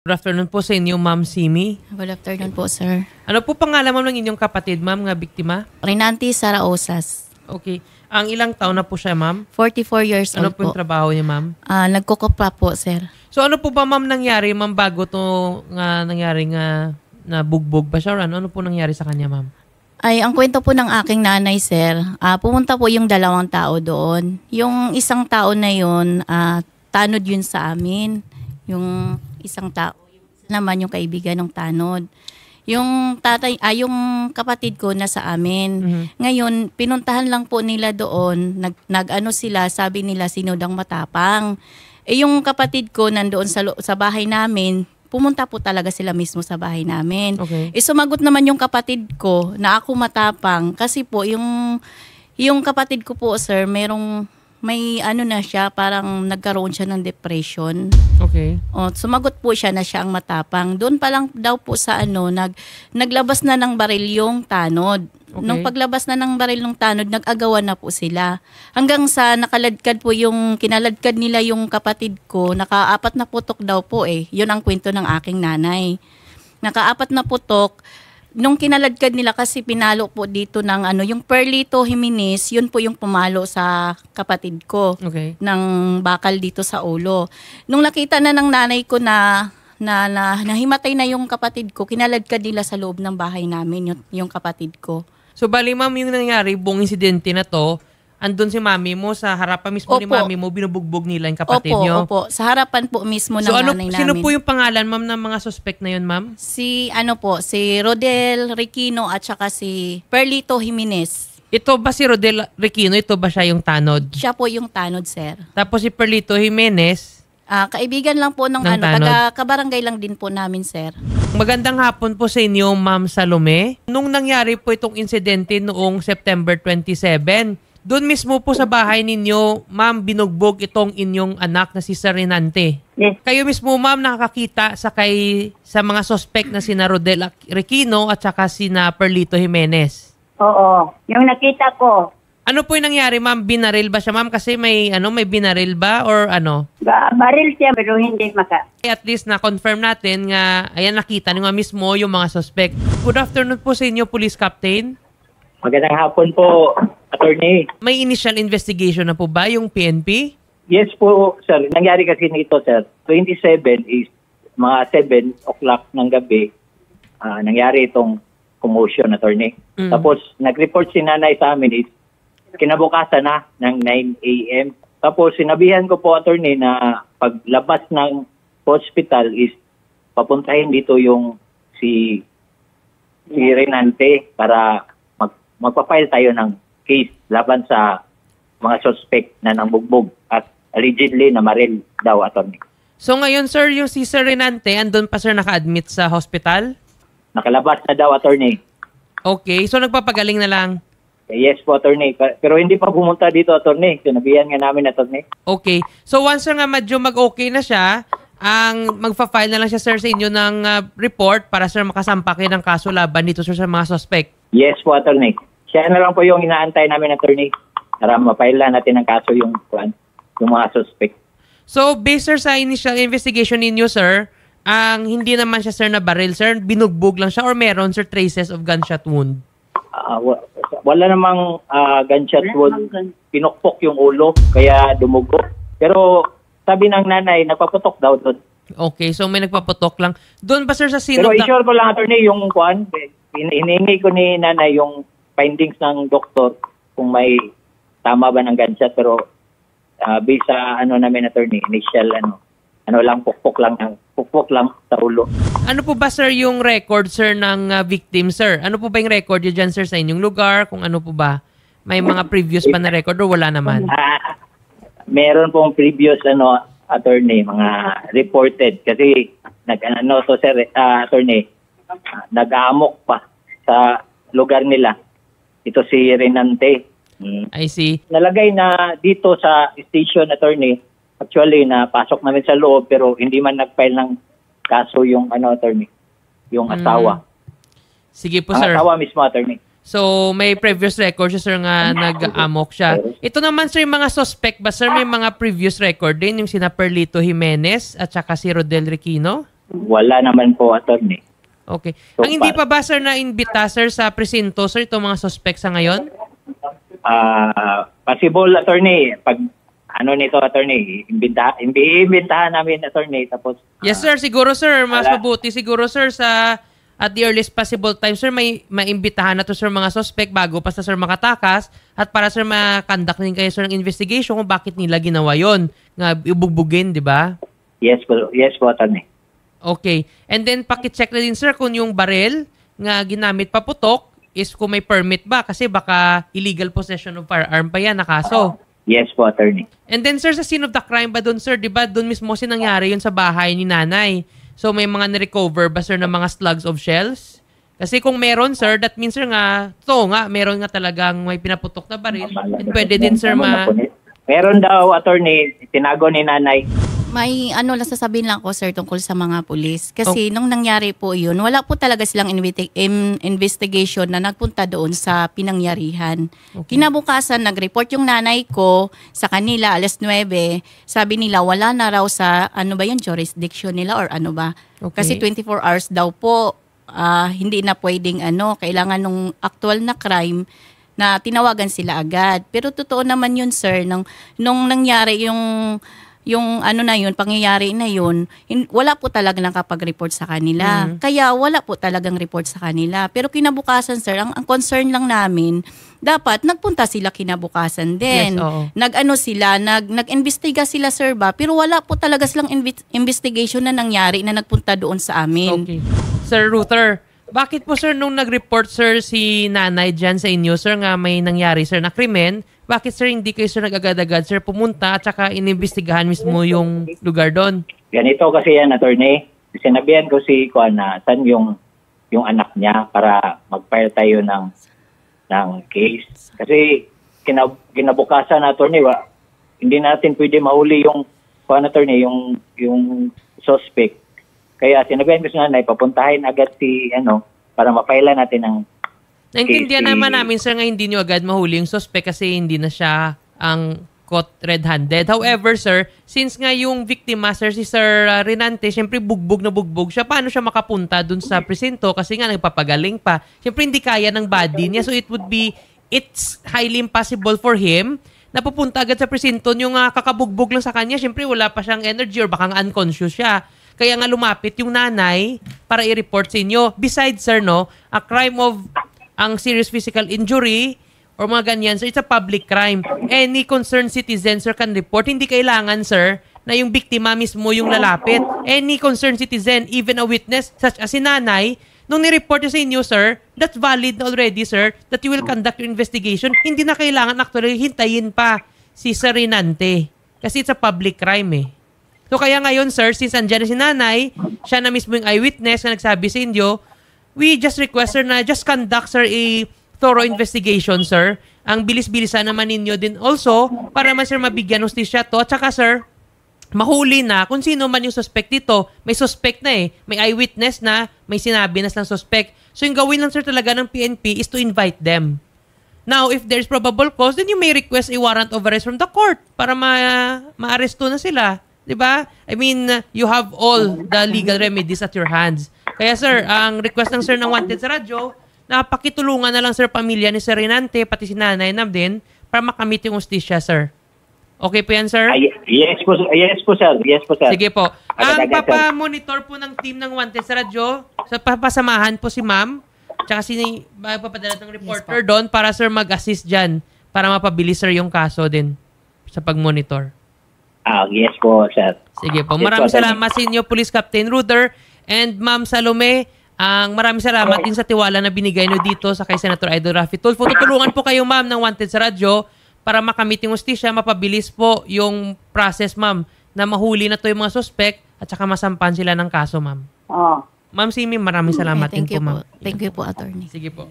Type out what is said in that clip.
Good afternoon po sa inyo, Ma'am Simi. Good afternoon po, sir. Ano po pangalan mo ng inyong kapatid, Ma'am, nga biktima? Renanti Saraosas. Okay. Ang ilang taon na po siya, Ma'am? 44 years Ano old po yung po. trabaho niya, Ma'am? Nagkukupra po, sir. So ano po ba, Ma'am, nangyari, Ma'am, bago to nga nangyari nga na bugbog ba siya? Or ano po nangyari sa kanya, Ma'am? Ay, ang kwento po ng aking nanay, sir, pumunta po yung 2 tao doon. Yung isang tao na yun, tanod yun sa amin. Yung isang tao, naman yung kaibigan ng tanod. Yung yung kapatid ko nasa amin. Mhm. Ngayon, pinuntahan lang po nila doon. Nag-ano sila, sabi nila sinodang matapang. Yung kapatid ko nandoon sa bahay namin, pumunta po talaga sila mismo sa bahay namin. Okay. Sumagot naman yung kapatid ko na ako matapang kasi po yung kapatid ko po, sir, may ano na siya, parang nagkaroon siya ng depression. Okay. Sumagot po siya na siya ang matapang. Doon pa lang daw po sa naglabas na ng baril yung tanod. Okay. Nung paglabas na ng baril ng tanod, nag-agawan na po sila. Hanggang sa nakaladkad po kinaladkad nila yung kapatid ko, naka-4 na putok daw po eh. Yun ang kwento ng aking nanay. Naka-4 na putok. Nung kinaladkad nila kasi pinalo po dito ng yung Perlito Jimenez, yun po yung pumalo sa kapatid ko. Okay. Ng bakal dito sa ulo. Nung nakita na ng nanay ko na nahimatay na yung kapatid ko, kinaladkad nila sa loob ng bahay namin yung kapatid ko. So bali, Ma'am, yung nangyari, buong insidente na to, andun si mami mo, sa harapan mismo ni Opo. mami mo, binubugbog nila yung kapatid nyo. Opo. Sa harapan po mismo ng So nanay namin. sino po yung pangalan, Ma'am, ng mga suspect na yun, Ma'am? Si Rodel Requino at saka si Perlito Jimenez. Ito ba si Rodel Requino? Ito ba siya yung tanod? Siya po yung tanod, sir. Tapos si Perlito Jimenez. Kaibigan lang po ng tanod. taga-kabarangay lang din po namin, sir. Magandang hapon po sa inyo, Ma'am Salome. Nung nangyari po itong insidente noong September 27, doon mismo po sa bahay ninyo, Ma'am, binugbog itong inyong anak na si Sir Renante. Yes. Kayo mismo, Ma'am, nakakakita sa mga suspect na sina Rodel Requino at saka sina Perlito Jimenez. Oo. Yung nakita ko, Ano po yung nangyari, Ma'am? Binaril ba siya, Ma'am? Kasi may binaril ba or ano? baril siya pero hindi At least na-confirm natin nga, ayan, nakita nyo nga mismo yung mga suspect. Good afternoon po sa inyo, Police Captain. Magandang hapon po, attorney. May initial investigation na po ba yung PNP? Yes po, sir. Nangyari kasi nito, sir. 27 is mga 7 o'clock ng gabi. Nangyari itong commotion, attorney. Tapos, nag-report si nanay sa amin is kinabukasan na ng 9 a.m. Tapos, sinabihan ko po, attorney, na paglabas ng hospital is papuntahin dito yung si Renante para magpa-file tayo ng case laban sa mga suspect na nambugbog at allegedly na maril daw, attorney. So ngayon, sir, yung si Sir Renante, andun pa, sir, naka-admit sa hospital? Nakalabas na daw, attorney. Okay, so nagpapagaling na lang. Yes po, attorney. Pero hindi pa pumunta dito, attorney. Sinabihan nga namin, attorney. Okay. So once, sir, nga medyo mag-okay na siya, ang magpa-file na lang siya, sir, sa inyo ng report para, sir, makasampa kayo ng kaso laban dito, sir, sa mga suspect. Yes po, attorney. Siya na lang po yung inaantay namin, attorney. Para ma-file na natin ang kaso yung mga suspect. So, based, sir, sa initial investigation ninyo, sir, ang hindi naman siya, sir, na baril, sir, binugbog lang siya or meron, sir, traces of gunshot wound? Wala namang gunshot wound. Pinukpok yung ulo, kaya dumugo. Pero sabi ng nanay, nagpaputok daw doon. Okay, so may nagpaputok lang. Doon ba, sir, sa sino? Pero i-sure ko lang, attorney, yung hinihingi ko ni nanay yung findings ng doktor kung may tama ba ng gunshot. Pero based sa namin, attorney, initial pukpok lang sa ulo. Ano po ba, sir, yung record, sir, ng victim, sir? Ano po ba yung record yun dyan, sir, sa inyong lugar? Kung ano po ba? May mga previous pa na record o wala naman? Meron pong previous, attorney, mga reported. Kasi, sir, attorney, nag-aamok pa sa lugar nila. Ito si Renante. I see. Nalagay na dito sa station, attorney. Actually, napasok namin sa loob pero hindi man nag-file ng kaso yung attorney, yung asawa. Sige po, Ang sir. asawa mismo, attorney. So, may previous record siya, sir, nga nag-amok siya. Ito naman, sir, yung mga suspect ba, sir, may mga previous record din, yung sina Perlito Jimenez at saka si Rodel Requino? Wala naman po, attorney. Okay. So Ang hindi far. pa ba, sir, na-imbita, sir, sa presinto, sir, itong mga suspect sa ngayon? Possible, attorney, pag ano nito, attorney, imbitahan namin, attorney, tapos Yes, sir. Siguro, sir. Mas Wala. mabuti siguro, sir, sa at the earliest possible time, sir, may maimbitahan na to, sir, mga suspect bago pa sa, sir, makatakas at para, sir, makandak din kayo, sir, ng investigation kung bakit nila ginawa yon nga ibugbugin, di ba? yes po, attorney. Okay. And then, pakicheck na din, sir, kung yung baril nga ginamit paputok is kung may permit ba kasi baka illegal possession of firearm pa yan na kaso. Yes po, attorney. And then, sir, sa scene of the crime ba doon, sir, di ba, doon mismo nangyari yun sa bahay ni nanay. So, may mga na-recover ba, sir, ng mga slugs of shells? Kasi kung meron, sir, that means, sir, nga, meron nga talagang may pinaputok na baril. And pwede din, sir, Meron daw, attorney, tinago ni nanay. May ano lang sasabihin lang ko, sir, tungkol sa mga pulis. Kasi nung nangyari po yun, wala po talaga silang investigation na nagpunta doon sa pinangyarihan. Okay. Kinabukasan, nag-report yung nanay ko sa kanila, 9:00. Sabi nila, wala na raw sa, ano ba yun, jurisdiction nila or ano ba. Okay. Kasi 24 hours daw po, hindi na pwedeng kailangan nung actual na crime na tinawagan sila agad. Pero totoo naman yun, sir, nung nangyari yung ano na yun, pangyayari na yun, wala po talaga nakapag-report sa kanila. Kaya wala po talagang report sa kanila. Pero kinabukasan, sir, ang concern lang namin, dapat nagpunta sila kinabukasan din. Yes, oo. Nag-investiga sila, sir, ba? Pero wala po talaga silang investigation na nangyari na nagpunta doon sa amin. Okay. Sir Ruther, bakit po, sir, nung nag-report, sir, si nanay dyan sa inyo, sir, nga may nangyari, sir, na krimen, bakit, sir, hindi kayo, sir, nag-agad-agad, sir, pumunta at saka inimbestigahan mismo yung lugar doon? Ganito kasi yan, attorney. Sinabihan ko si Kuan na saan yung anak niya para mag-file tayo ng case. Kasi kinabukasan, attorney, hindi natin pwede mahuli yung Kuan, attorney, yung suspect. Kaya sinabihan ko si nanay, papuntahin agad para ma-file natin ng Naintindihan naman namin, sir, nga hindi nyo agad mahuli yung suspect kasi hindi na siya ang caught red-handed. However, sir, since nga yung victima, sir, si Sir Renante, syempre bugbog na bugbog siya. Paano siya makapunta dun sa presinto? Kasi nga nagpapagaling pa. Syempre hindi kaya ng body niya. So it's highly impossible for him na pupunta agad sa presinto. Yung kakabugbog lang sa kanya, syempre wala pa siyang energy or baka nga unconscious siya. Kaya nga lumapit yung nanay para i-report sa inyo. Besides, sir, a crime of ang serious physical injury or mga ganyan, sir, it's a public crime. Any concerned citizen, sir, can report. Hindi kailangan, sir, na yung biktima mismo yung lalapit. Any concerned citizen, even a witness, such as si nanay, nung ni-report niya sa inyo, sir, that's valid already, sir, that you will conduct your investigation. Hindi na kailangan actually hintayin pa si Sir Renante. Kasi it's a public crime, So kaya ngayon, sir, since andyan na si nanay, siya na mismo yung eyewitness na nagsabi sa inyo, we just request, sir, na just conduct, sir, a thorough investigation, sir. Ang bilis-bilisan naman ninyo din also para man, sir, mabigyan hustisya to. At saka, sir, mahuli na kung sino man yung suspect dito. May suspect na may eyewitness na, may sinabi na silang suspect. So yung gawin lang, sir, talaga ng PNP is to invite them. Now, if there's probable cause, then you may request a warrant of arrest from the court para ma-aresto na sila. Diba? I mean, you have all the legal remedies at your hands. Kaya, sir, ang request ng sir ng Wanted sa radyo, na pakitulungan na lang, sir, pamilya ni Sir Renante, pati si nanay na din, para makamit yung hustisya, sir. Okay po yan, sir? Yes po, sir. Yes po, sir. Sige po. Ang Agad-agad, sir. papamonitor po ng team ng Wanted sa radyo, sa papasamahan po si ma'am, tsaka magpapadala ng reporter doon para, sir, mag-assist dyan para mapabilis, sir, yung kaso din sa pag-monitor. Yes po, sir. Sige po. Yes, Maraming po, sir. salamat sa inyo, Police Captain Ruther and Ma'am Salome. Maraming salamat din sa tiwala na binigay nyo dito sa kay Senator Idol Raffy Tulfo. Tutulungan po kayo, ma'am, ng Wanted sa radyo para makamit yung hustisya, mapabilis po yung process, ma'am, na mahuli na to yung mga suspect at saka masampan sila ng kaso, ma'am. Oh. Ma'am Simi, maraming salamat din Thank you po, ma'am. po. Thank you po, attorney. Sige po.